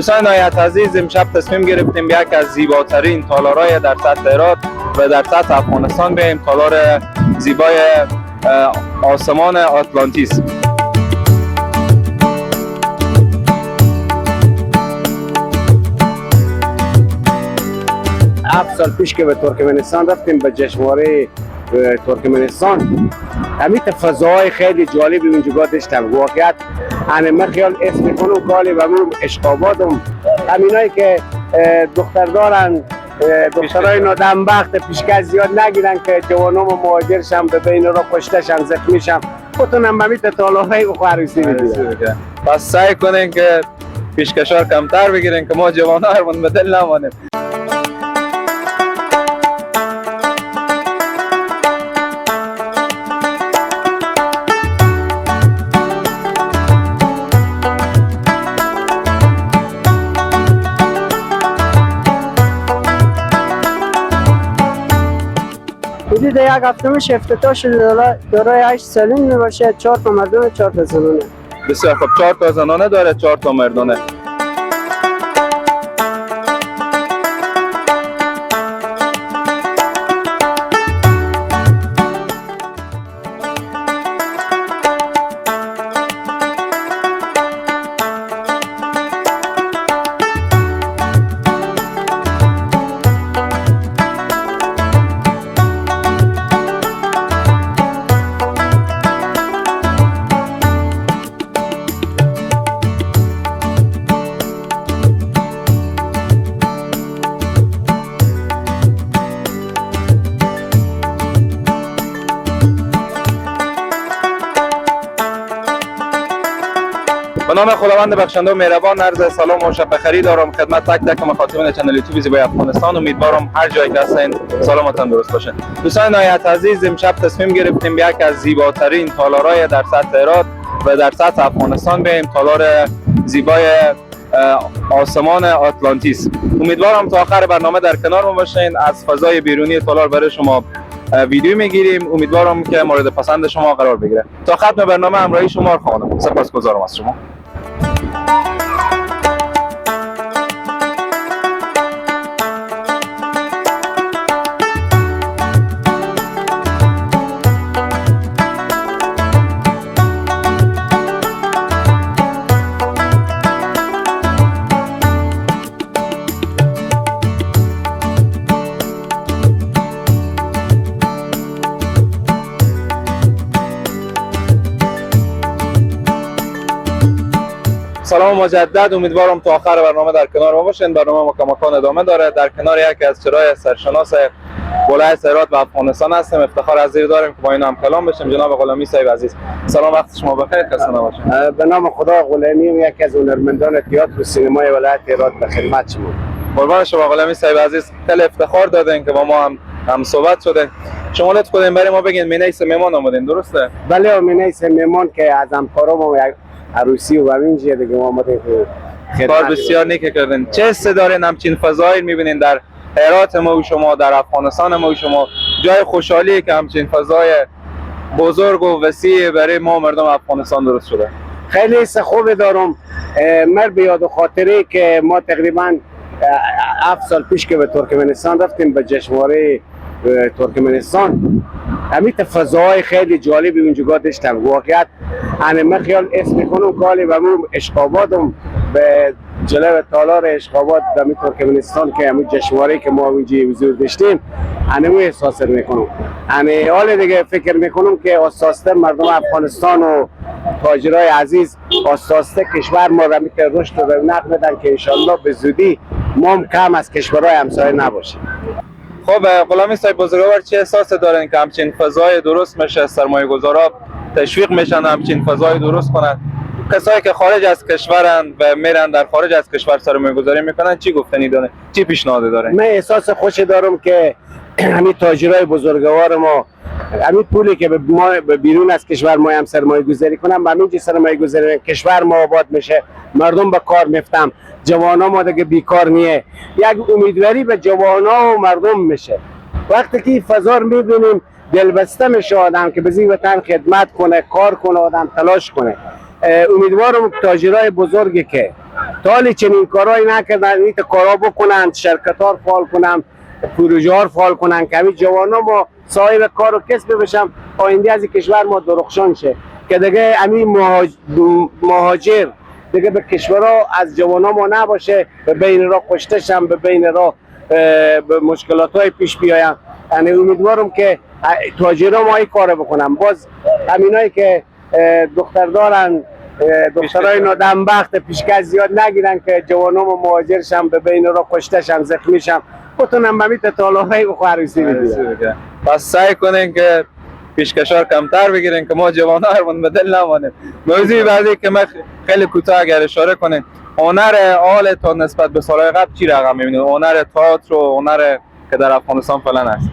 دوستان نهایت عزیز، امشب تصمیم گرفتیم به یک از زیباترین تالارهای در سطح هرات و در سطح افغانستان بریم، تالار زیبای آسمان آتلانتیس. 7 سال پیش که به ترکمنستان رفتیم، به جشنواره ترکمنستان، همین فضاهای خیلی جالبی اونجا داشتم. واقعیت من خیال اسم میکنم کالی و من اشقاباتم همینایی که دختر دارن، دخترای نادمبخت پیشکش زیاد نگیرن که جوانم و مهاجرشم به بین را کشتشن، زخمیشم بتونم همین تالارهای و عروسی بگیرن. پس سعی کنین که پیشکشار کمتر بگیرین که ما جوانارمون به دل نمانیم. حدود یک هفته میشه افتتاح شده. دارای 8 سالین میباشه، 4 تا مردونه 4 تا زنانه. بسیار خب، 4 تا زنانه داره، 4 تا مردونه. به نام خداوند بخشنده و مهربان، عرض سلام و شب بخیر دارم خدمت تک تک مخاطبین کانال یوتیوب زیبای افغانستان. امیدوارم هر جایی که هستین سلام و تندرست باشین. دوستان نهایت عزیز، امشب تصمیم گرفتیم به یک از زیباترین تالارهای در سطح هرات و در سطح افغانستان بریم، تالار زیبای آسمان آتلانتیس. امیدوارم تا آخر برنامه در کنار ما باشین. از فضای بیرونی تالار برای شما ویدیو میگیریم. امیدوارم که مورد پسند شما قرار بگیره. تا ختم برنامه همراهی شما خواهم. سپاسگزارم از شما. سلام مجدد، امیدوارم تا آخر برنامه در کنار ما باشین. برنامه مکمکان ادامه داره. در کنار یکی از چهره‌های سرشناس ولایت هرات و افغانستان هستیم. افتخار عزیز داریم که با این هم کلام بشیم. جناب غلامی صاحب عزیز، سلام، وقت شما بخیر. خسته نباشید. به نام خدا، غلامی یکی از هنرمندان تئاتر و سینمای ولایت هرات به خدمت شما. قربان شما غلامی صاحب عزیز، خیلی افتخار دادین که با ما هم صحبت شدین. شما لطف کنین برای ما بگین مینیس مهمان آمدین، درسته؟ بله، مینیس مهمان که از همکارام یک عروسی و همینجا دیگه ما آمدیم. کار بسیار نیک کردین. چه حسی دارین همچین فضایی میبینین در هرات ما و شما، در افغانستان ما و شما؟ جای خوشحالی که همچین فضای بزرگ و وسیع برای ما مردم افغانستان درست شده. خیلی حس خوبی دارم. من به یاد و خاطره که ما تقریبا 7 سال پیش که به ترکمنستان رفتیم، به جشنواره ترکمنستان، همین فضاهای خیلی جالبی اونجا داشتم. واقعیت من خیال اسم میکنم کالی و من اشقاباتم به جلو تالار اشقابات در ترکمنستان که همین جشنواره که ما اونجا حضور داشتیم، همین احساس میکنم. حال دیگه فکر میکنم که اساساً مردم افغانستان و تاجرای عزیز اساساً کشور ما را میتونه رشد و رونق بدن که انشالله به زودی ما هم کم از کشورهای همسایه نباشیم. خب غلامی صاحب بزرگوار، چه احساس دارین که همچین فضای درست میشه؟ سرمایه گذارا تشویق میشن همچین فضای درست کنن؟ کسایی که خارج از کشورن و میرن در خارج از کشور سرمایه گذاری میکنن، چی گفتنی داره؟ چی پیشنهاد داره؟ من احساس خوشی دارم که همین تاجرای بزرگوار ما همین پولی که به بیرون از کشور ما هم سرمایه گذاری کنم، همین سرمایه گذاری کشور ما آباد میشه، مردم به کار میفتم، جوانا ما دیگه بیکار نیه. یک امیدواری به جوانا و مردم میشه. وقتی که فضا رو میبینیم دلبسته میشه آدم که به این وطن خدمت کنه، کار کنه، آدم تلاش کنه. امیدوارم تاجرای بزرگی که تا حالی چنین کارهایی نکردن. این کارا بکنن، شرکت ها فعال کنن، پروژه ها فعال کنن که همین جوانا ما صاحب کار و کسب بشم، آینده از کشور ما درخشان شه که دیگه همین مهاجر دیگه به کشورها از جوانا ما نباشه، به بین را کشته شن، به بین را به مشکلات های پیش بیایم. یعنی امیدوارم که تاجرها ما این کار بکنن. باز همینایی که دختر دارن، دخترای نادمبخت پیشکش زیاد نگیرن که جوانا ما مهاجر شن، به بین را کشته شن، زخمی شن، بتونن به میت طالبای و عروسی بگیرن. پس سعی کنین که پیشکشار کمتر بگیرین که ما جوانا هرمون به دل نمانیم. موضوع بعدی که من خیلی کوتاه اگر اشاره کنین، هنر حالتون نسبت به سالهای قبل چی رقم میبینید؟ هنر تئاتر و هنر که در افغانستان فعلا هست.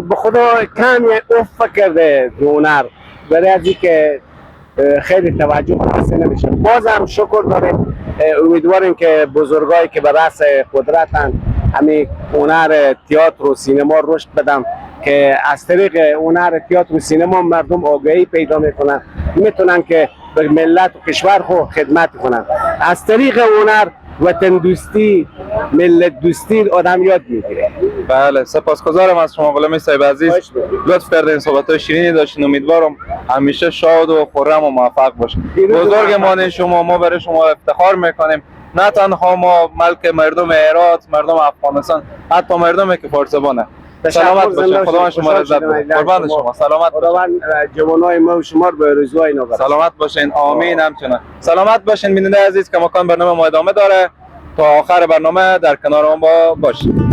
به خدا کم افت کرده هنر، برای از که خیلی توجه حاصل نمیشه. بازم شکر داریم، امیدواریم که بزرگایی که به رأس قدرتن همین هنر تئاتر و سینما رشد بدن که از طریق هنر تئاتر و سینما مردم آگاهی پیدا میکنن، میتونن که به ملت و کشور خود خدمت کنن. از طریق هنر وطن دوستی، ملت دوستی آدم یاد میگیره. بله، سپاسگزارم از شما غلام صاحب عزیز، لطف کردین صحبت‌های شیرینی داشتین. امیدوارم همیشه شاد و خرم و موفق باشین. بزرگمان شما، ما برای شما افتخار میکنیم، نه تنها ما بلکه مردم هرات، مردم افغانستان، حتی مردمی که فارسبانه. سلامت باشین، خدا شما را عزت بده. قربان شما، سلامت باشین. جوانای ما و شما رو به روزهای نو برسونه. سلامت باشین، آمین. همچنین سلامت باشین بیننده عزیز که مکان برنامه ما ادامه داره. تا آخر برنامه در کنار ما باشین.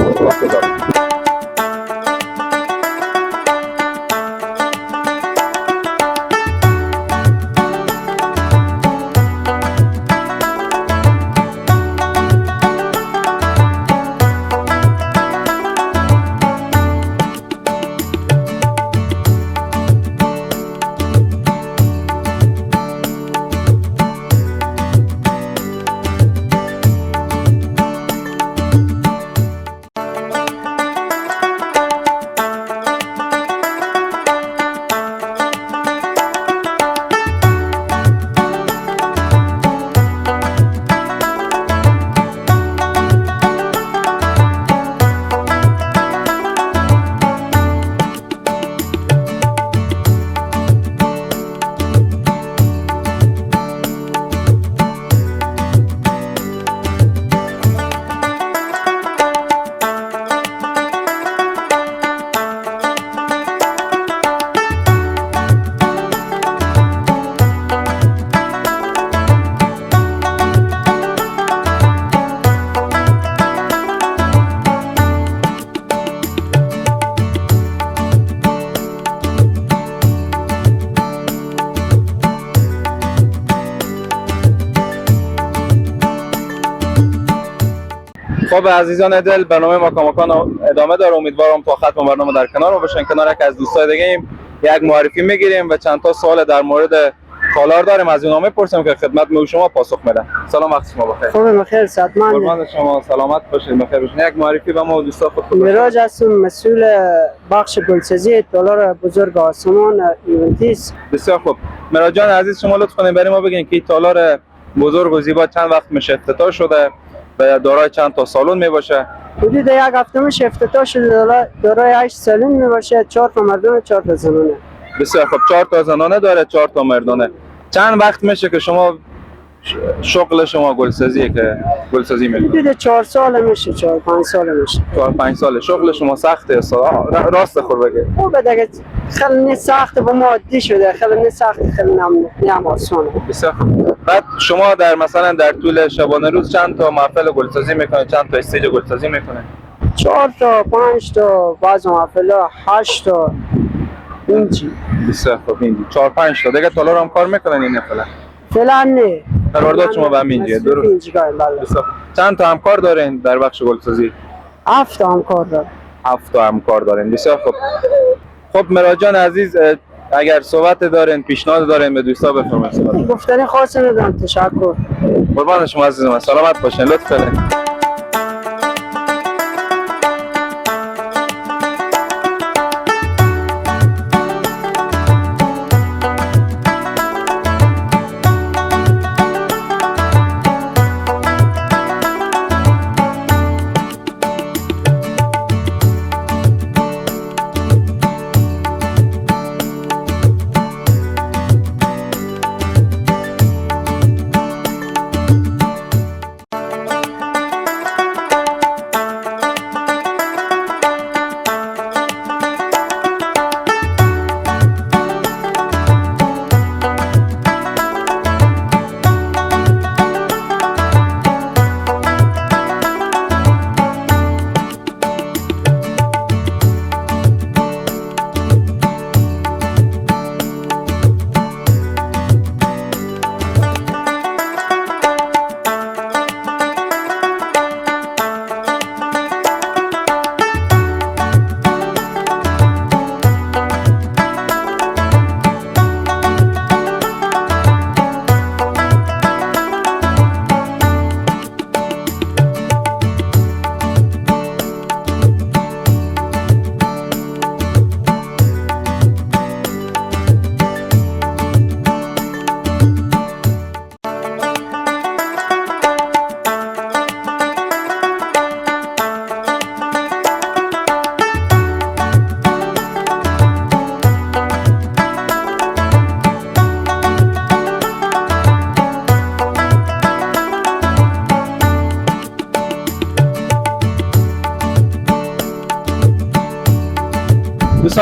خب عزیزان دل، برنامه مکان ادامه داره. امیدوارم تا ختم برنامه در کنار ما باشین. کنار یک از دوستای دیگه ایم یک معرفی میگیریم و چند تا سوال در مورد کالار داریم، از اینا میپرسیم که خدمت ما شما پاسخ میدن. سلام، وقت شما بخیر. خوب بخیر، صحتمند. قربان شما، سلامت باشید، بخیر باشید. یک معرفی به ما و دوستا خودتون. میراج هستم، مسئول بخش گلسازی تالار بزرگ آسمان ایونتیس. بسیار خوب. میراج جان عزیز، شما لطف کنید برای ما بگین که این تالار بزرگ و زیبا چند وقت میشه افتتاح شده و دارای چند تا سالن می باشه؟ حدود یک هفته میشه افتتاح شده، دارای 8 سالن می باشه، 4 تا مردانه، 4 تا زنانه. بسیار خوب، 4 تا زنانه داره، 4 تا مردانه. چند وقت میشه که شما شغل شما گلسازی میکنید؟ حدود 4 سال میشه، 4-5 سال میشه. 4-5 سال. شغل شما سخته راست خور بگه؟ خب دیگه خیلی سخت با ما عادی شده، خیلی سخت، خیلی نم آسانه. بسیار خوب. بعد شما در مثلا در طول شبانه روز چند تا محفل گلسازی میکنید؟ چند تا استیج گلسازی میکنید؟ 4 تا 5 تا، بعض محفلا 8 تا اینجی. بسیار خوب. اینجی 4-5 تا دیگه تالار هم کار میکنن این فعلا؟ فعلا نه. قرارداد شما به همینجیه؟ درست. چند تا همکار دارین در بخش گلسازی؟ 7 تا همکار داریم. 7 تا همکار دارین. بسیار خوب. خب میراج جان عزیز، اگر صحبت دارین، پیشنهاد دارین به دوستا بفرمایید. گفتنی خاصی ندارم. تشکر. قربان شما عزیزم، سلامت باشین، لطف کنید.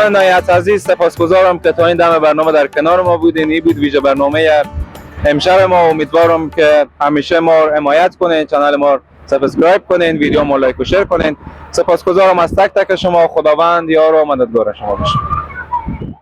دوستان نهایت عزیز سپاسگزارم که تا این دم برنامه در کنار ما بودین. این بود ویژه برنامه امشب ما. امیدوارم که همیشه ما حمایت کنین، کانال ما سابسکرایب کنین، ویدیو ما لایک و شیر کنین. سپاسگزارم از تک تک شما. خداوند یار و مددگار شما باشه.